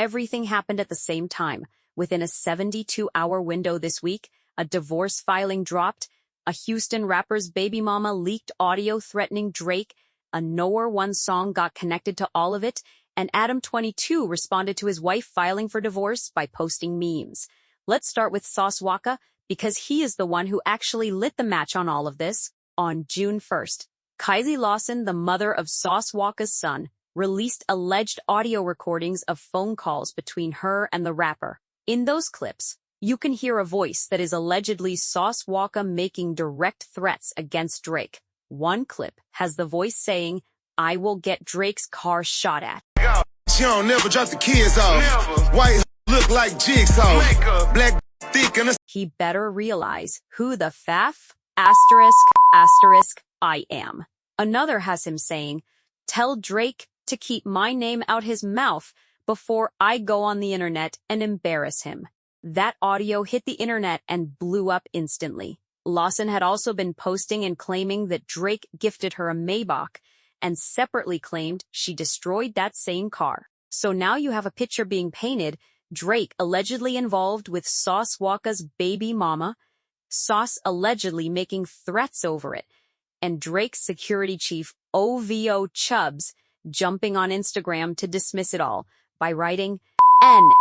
everything happened at the same time. Within a 72-hour window this week, a divorce filing dropped, a Houston rapper's baby mama leaked audio threatening Drake, a Nowhere One song got connected to all of it, and Adam22 responded to his wife filing for divorce by posting memes. Let's start with Sauce Walka, because he is the one who actually lit the match on all of this. On June 1st, Kylie Lawson, the mother of Sauce Walka's son, released alleged audio recordings of phone calls between her and the rapper. In those clips, you can hear a voice that is allegedly Sauce Walka making direct threats against Drake. One clip has the voice saying, "I will get Drake's car shot at." She don't never drop the kids off. Never. White look like jigsaw. Makeup. Black thick and He better realize who the faff *** I am. Another has him saying, "Tell Drake to keep my name out his mouth before I go on the internet and embarrass him." That audio hit the internet and blew up instantly. Lawson had also been posting and claiming that Drake gifted her a Maybach, and separately claimed she destroyed that same car. So now you have a picture being painted, Drake allegedly involved with Sauce Walka's baby mama, Sauce allegedly making threats over it, and Drake's security chief OVO Chubbs jumping on Instagram to dismiss it all by writing, "N************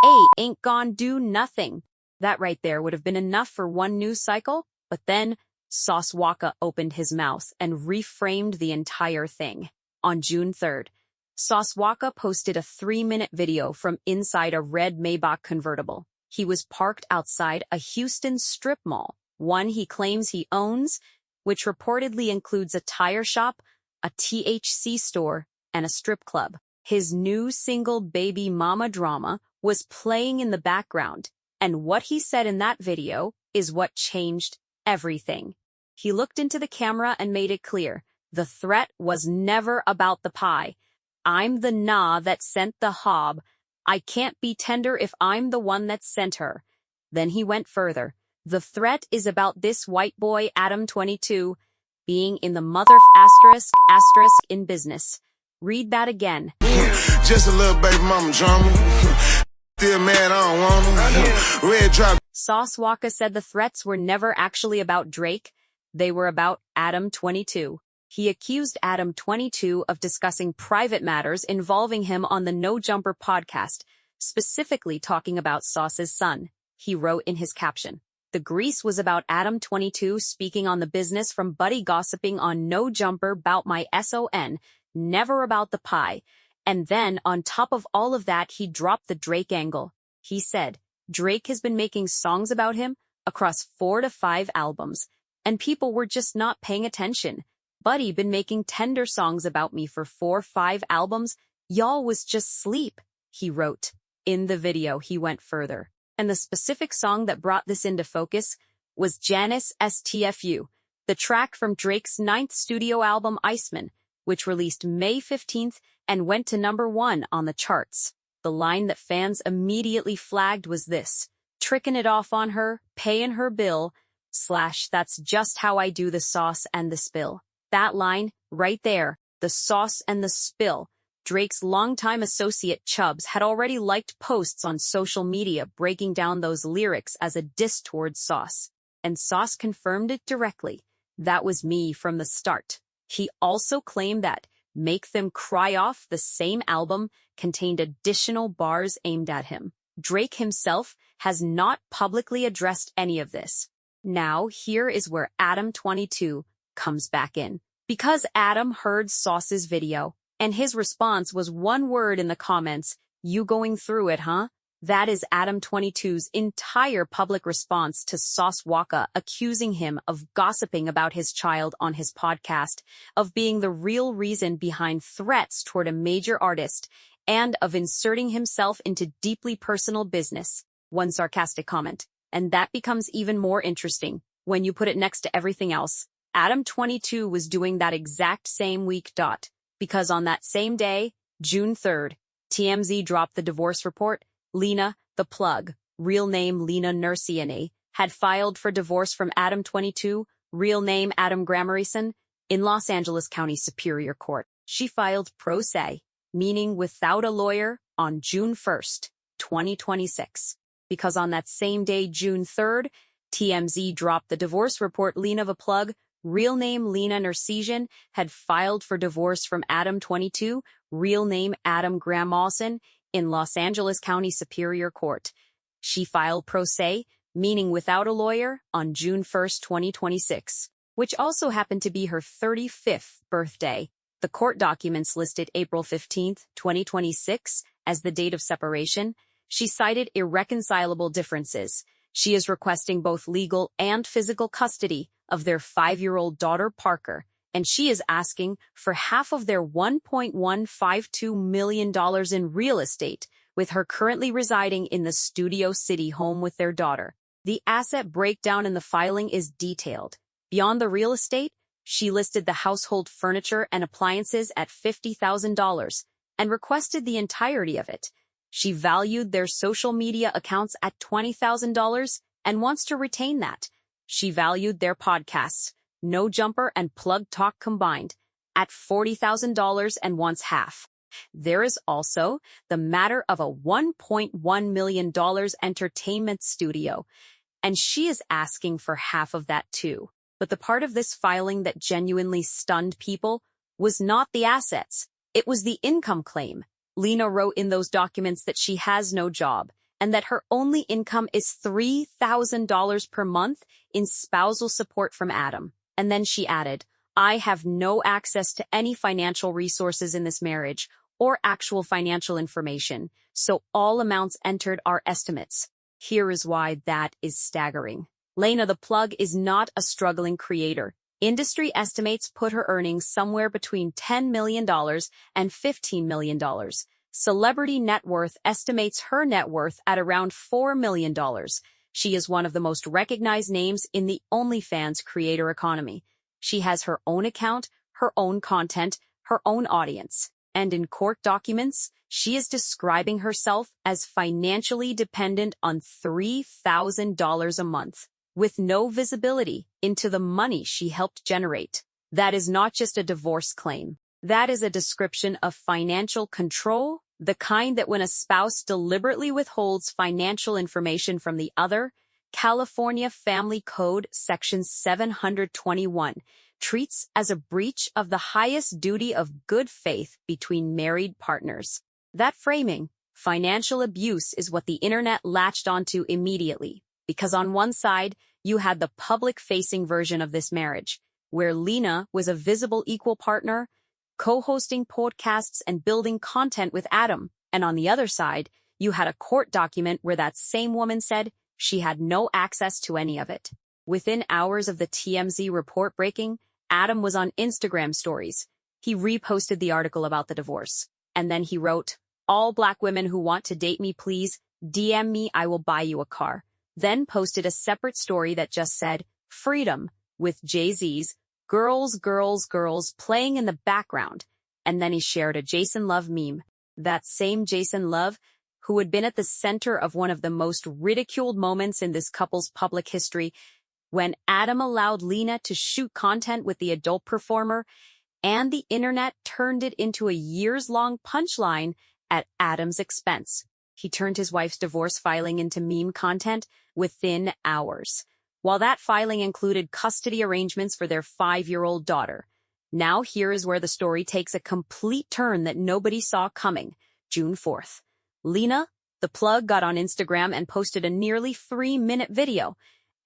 A ain't gon' do nothing." That right there would have been enough for one news cycle, but then Sauce Walka opened his mouth and reframed the entire thing. On June 3rd, Sauce Walka posted a 3-minute video from inside a red Maybach convertible. He was parked outside a Houston strip mall, one he claims he owns, which reportedly includes a tire shop, a THC store, and a strip club. His new single Baby Mama Drama was playing in the background, and what he said in that video is what changed everything. He looked into the camera and made it clear, the threat was never about the pie. "I'm the nah that sent the hob. I can't be tender if I'm the one that sent her." Then he went further. "The threat is about this white boy Adam22 being in the mother *** in business." Read that again. Just a little baby mama drama. Still mad, I don't want him. Red drop. Sauce Walka said the threats were never actually about Drake. They were about Adam22. He accused Adam22 of discussing private matters involving him on the No Jumper podcast, specifically talking about Sauce's son. He wrote in his caption, "The grease was about Adam22 speaking on the business from buddy gossiping on No Jumper bout my SON, never about the pie." And then, on top of all of that, he dropped the Drake angle. He said, Drake has been making songs about him across 4 to 5 albums, and people were just not paying attention. Buddy been making tender songs about me for 4-5 albums. Y'all was just sleep, he wrote. In the video, he went further. And the specific song that brought this into focus was Janice STFU, the track from Drake's 9th studio album Iceman, which released May 15th and went to #1 on the charts. The line that fans immediately flagged was this, "Tricking it off on her, paying her bill, / that's just how I do the sauce and the spill." That line, right there, the sauce and the spill. Drake's longtime associate Chubbs had already liked posts on social media breaking down those lyrics as a diss towards Sauce. And Sauce confirmed it directly. "That was me from the start." He also claimed that Make Them Cry Off, the same album, contained additional bars aimed at him. Drake himself has not publicly addressed any of this. Now, here is where Adam22 comes back in. Because Adam heard Sauce's video, and his response was one word in the comments, "You going through it, huh?" That is Adam22's entire public response to Sauce Walka accusing him of gossiping about his child on his podcast, of being the real reason behind threats toward a major artist, and of inserting himself into deeply personal business. One sarcastic comment. And that becomes even more interesting when you put it next to everything else. Adam22 was doing that exact same week. Because on that same day, June 3rd, TMZ dropped the divorce report. Lena The Plug, real name Lena Nursiani, had filed for divorce from Adam22, real name Adam Gramerison, in Los Angeles County Superior Court. She filed pro se. meaning without a lawyer, on June 1st, 2026. Because on that same day, June 3rd, TMZ dropped the divorce report. Lena The Plug, real name Lena Nersesian, had filed for divorce from Adam22, real name Adam Graham Mawson, in Los Angeles County Superior Court. She filed pro se, meaning without a lawyer, on June 1st, 2026, which also happened to be her 35th birthday. The court documents listed April 15, 2026, as the date of separation. She cited irreconcilable differences. She is requesting both legal and physical custody of their 5-year-old daughter, Parker, and she is asking for half of their $1.152 million in real estate, with her currently residing in the Studio City home with their daughter. The asset breakdown in the filing is detailed. Beyond the real estate, she listed the household furniture and appliances at $50,000 and requested the entirety of it. She valued their social media accounts at $20,000 and wants to retain that. She valued their podcasts, No Jumper and Plug Talk combined, at $40,000 and wants half. There is also the matter of a $1.1 million entertainment studio, and she is asking for half of that too. But the part of this filing that genuinely stunned people was not the assets. It was the income claim. Lena wrote in those documents that she has no job and that her only income is $3,000 per month in spousal support from Adam. And then she added, I have no access to any financial resources in this marriage or actual financial information, so all amounts entered are estimates. Here is why that is staggering. Lena The Plug is not a struggling creator. Industry estimates put her earnings somewhere between $10 million and $15 million. Celebrity Net Worth estimates her net worth at around $4 million. She is one of the most recognized names in the OnlyFans creator economy. She has her own account, her own content, her own audience. And in court documents, she is describing herself as financially dependent on $3,000 a month, with no visibility into the money she helped generate. That is not just a divorce claim. That is a description of financial control, the kind that when a spouse deliberately withholds financial information from the other, California Family Code Section 721 treats as a breach of the highest duty of good faith between married partners. That framing, financial abuse, is what the internet latched onto immediately, because on one side, you had the public-facing version of this marriage, where Lena was a visible equal partner, co-hosting podcasts and building content with Adam, and on the other side, you had a court document where that same woman said she had no access to any of it. Within hours of the TMZ report breaking, Adam was on Instagram stories. He reposted the article about the divorce, and then he wrote, "All Black women who want to date me, please DM me, I will buy you a car." Then posted a separate story that just said, "Freedom," with Jay-Z's "Girls, Girls, Girls" playing in the background. And then he shared a Jason Love meme. That same Jason Love, who had been at the center of one of the most ridiculed moments in this couple's public history, when Adam allowed Lena to shoot content with the adult performer, and the internet turned it into a years-long punchline at Adam's expense. He turned his wife's divorce filing into meme content within hours, while that filing included custody arrangements for their 5-year-old daughter. Now here is where the story takes a complete turn that nobody saw coming. June 4th. Lena The Plug got on Instagram and posted a nearly 3-minute video.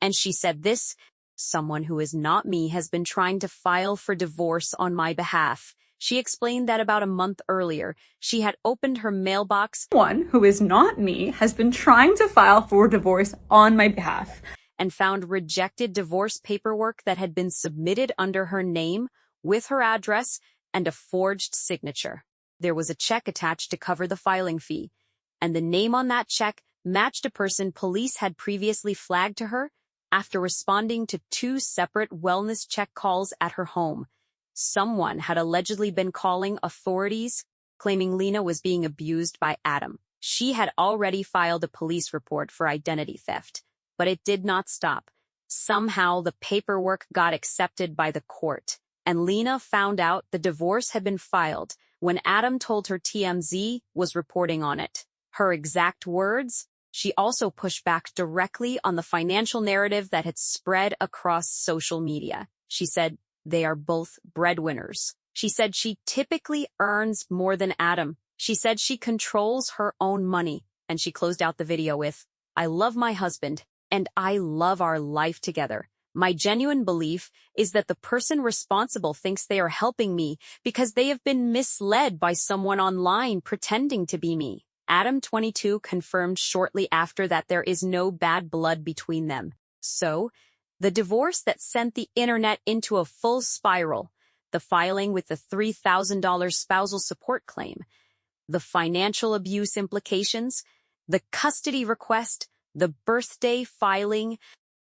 And she said this, "Someone who is not me has been trying to file for divorce on my behalf." She explained that about a month earlier, she had opened her mailbox. "Someone who is not me has been trying to file for divorce on my behalf," and found rejected divorce paperwork that had been submitted under her name, with her address, and a forged signature. There was a check attached to cover the filing fee, and the name on that check matched a person police had previously flagged to her after responding to 2 separate wellness check calls at her home. Someone had allegedly been calling authorities, claiming Lena was being abused by Adam. She had already filed a police report for identity theft, but it did not stop. Somehow the paperwork got accepted by the court, and Lena found out the divorce had been filed when Adam told her TMZ was reporting on it. Her exact words? She also pushed back directly on the financial narrative that had spread across social media. She said they are both breadwinners. She said she typically earns more than Adam. She said she controls her own money. And she closed out the video with, "I love my husband, and I love our life together. My genuine belief is that the person responsible thinks they are helping me because they have been misled by someone online pretending to be me." Adam22 confirmed shortly after that there is no bad blood between them. So, the divorce that sent the internet into a full spiral, the filing with the $3,000 spousal support claim, the financial abuse implications, the custody request, the birthday filing.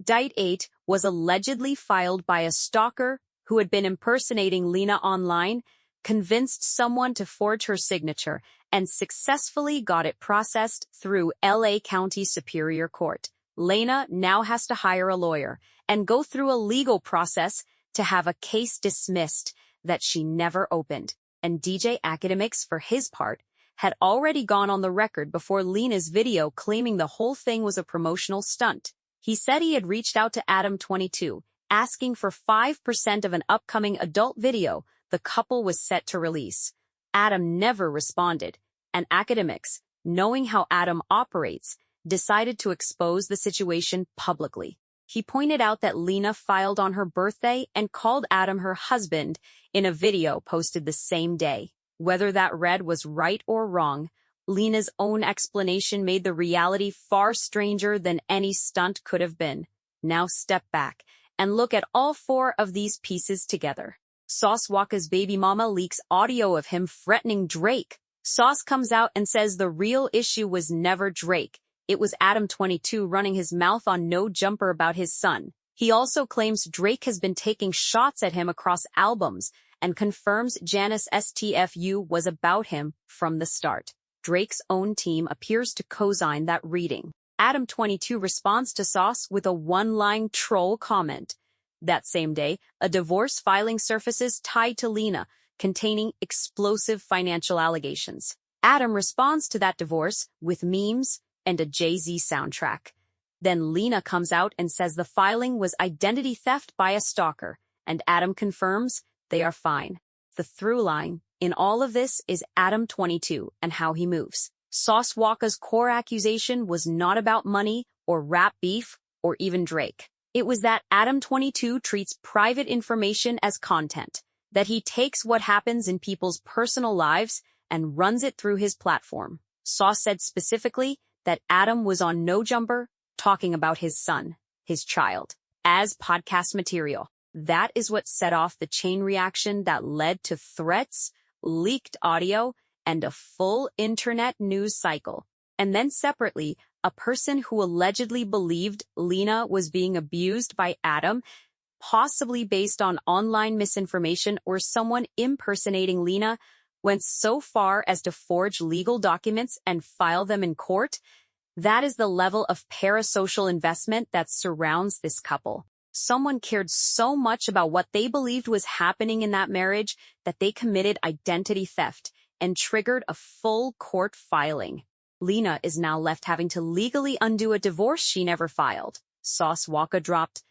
Date 8 was allegedly filed by a stalker who had been impersonating Lena online, convinced someone to forge her signature, and successfully got it processed through LA County Superior Court. Lena now has to hire a lawyer and go through a legal process to have a case dismissed that she never opened. And DJ Academics, for his part, had already gone on the record before Lena's video claiming the whole thing was a promotional stunt. He said he had reached out to Adam22, asking for 5% of an upcoming adult video the couple was set to release. Adam never responded, and Academics, knowing how Adam operates, decided to expose the situation publicly. He pointed out that Lena filed on her birthday and called Adam her husband in a video posted the same day. Whether that read was right or wrong, Lena's own explanation made the reality far stranger than any stunt could have been. Now step back and look at all four of these pieces together. Sauce Walka's baby mama leaks audio of him threatening Drake. Sauce comes out and says the real issue was never Drake. It was Adam22 running his mouth on No Jumper about his son. He also claims Drake has been taking shots at him across albums and confirms Janice STFU was about him from the start. Drake's own team appears to co-sign that reading. Adam22 responds to Sauce with a one-line troll comment. That same day, a divorce filing surfaces tied to Lena, containing explosive financial allegations. Adam responds to that divorce with memes and a Jay-Z soundtrack. Then Lena comes out and says the filing was identity theft by a stalker, and Adam confirms they are fine. The through line in all of this is Adam22 and how he moves. Sauce Walka's core accusation was not about money or rap beef or even Drake. It was that Adam22 treats private information as content, that he takes what happens in people's personal lives and runs it through his platform. Sauce said specifically that Adam was on No Jumper talking about his son, his child, as podcast material. That is what set off the chain reaction that led to threats, leaked audio, and a full internet news cycle. And then separately, a person who allegedly believed Lena was being abused by Adam, possibly based on online misinformation or someone impersonating Lena, went so far as to forge legal documents and file them in court. That is the level of parasocial investment that surrounds this couple. Someone cared so much about what they believed was happening in that marriage that they committed identity theft and triggered a full court filing. Lena is now left having to legally undo a divorce she never filed. Sauce Walka dropped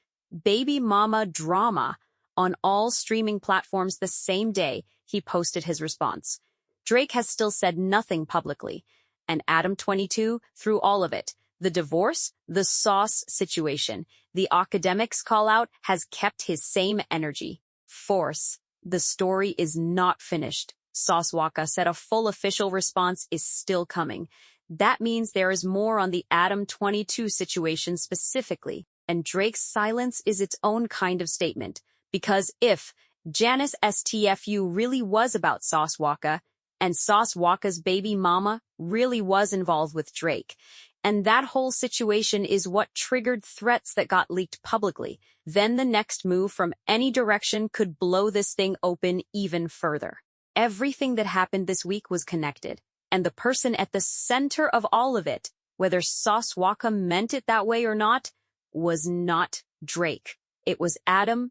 Baby Mama Drama on all streaming platforms the same day he posted his response. Drake has still said nothing publicly, and Adam22 through all of it. The divorce, the Sauce situation, the academics call out has kept his same energy. Force. The story is not finished. Sauce Walka said a full official response is still coming. That means there is more on the Adam22 situation specifically, and Drake's silence is its own kind of statement. Because if Janice STFU really was about Sauce Walka, and Sauce Walka's baby mama really was involved with Drake, and that whole situation is what triggered threats that got leaked publicly, then the next move from any direction could blow this thing open even further. Everything that happened this week was connected, and the person at the center of all of it, whether Sauce Walka meant it that way or not, was not Drake. It was Adam22.